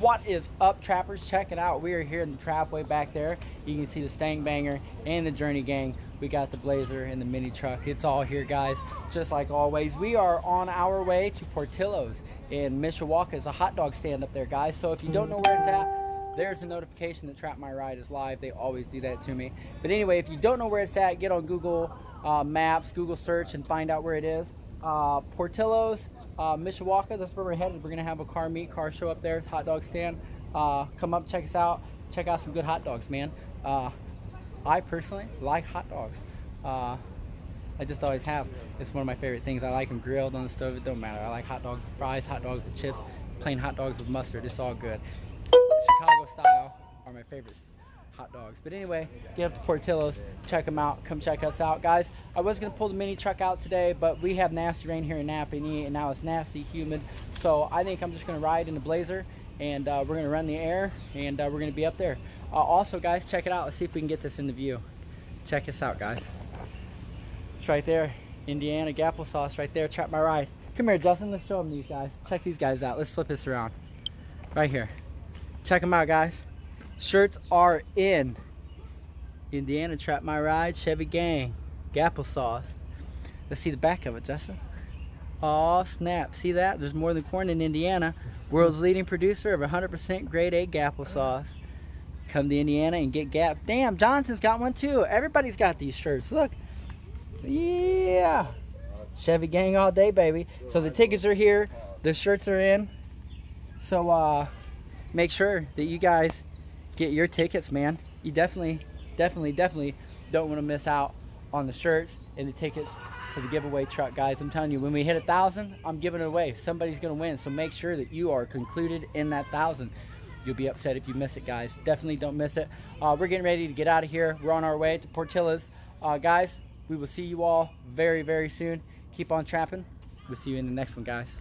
What is up, trappers? Check it out. We are here in the trap way back there. You can see the Stang Banger and the Journey Gang. We got the Blazer and the mini truck. It's all here, guys. Just like always, we are on our way to Portillos in Mishawaka. Is a hot dog stand up there, guys. So if you don't know where it's at, there's a notification that Trap My Ride is live. They always do that to me. But anyway, if you don't know where it's at, get on Google Maps, Google search, and find out where it is. Portillos, Mishawaka, that's where we're headed. We're gonna have a car show up there. It's a hot dog stand. Come up, check us out. Check out some good hot dogs, man. I personally like hot dogs. I just always have. It's one of my favorite things. I like them grilled on the stove. It don't matter. I like hot dogs with fries, hot dogs with chips, plain hot dogs with mustard. It's all good. Chicago style are my favorites. Hot dogs. But anyway, get up to Portillos, check them out, come check us out, guys. I was gonna pull the mini truck out today, but we have nasty rain here in Napanee, and now it's nasty humid, so I think I'm just gonna ride in the Blazer, and we're gonna run the air, and we're gonna be up there. Also, guys, check it out. Let's see if we can get this in the view. Check us out, guys. It's right there, Indiana Gapple sauce right there. Trap My Ride. Come here, Justin. Let's show them these guys. Check these guys out. Let's flip this around. Right here. Check them out, guys. Shirts are in. Indiana Trap My Ride, Chevy Gang, Gapple sauce. Let's see the back of it, Justin. Oh snap! See that? There's more than corn in Indiana. World's leading producer of 100% grade A Gapple sauce. Come to Indiana and get Gap. Damn, Jonathan's got one too. Everybody's got these shirts. Look. Yeah. Chevy Gang all day, baby. So the tickets are here. The shirts are in. So make sure that you guys get your tickets, man. You definitely don't want to miss out on the shirts and the tickets for the giveaway truck, guys. I'm telling you, when we hit 1,000, I'm giving it away. Somebody's gonna win, so make sure that you are concluded in that 1,000. You'll be upset if you miss it, guys. Definitely don't miss it. We're getting ready to get out of here. We're on our way to Portillos. Guys, we will see you all very soon. Keep on trapping. We'll see you in the next one, guys.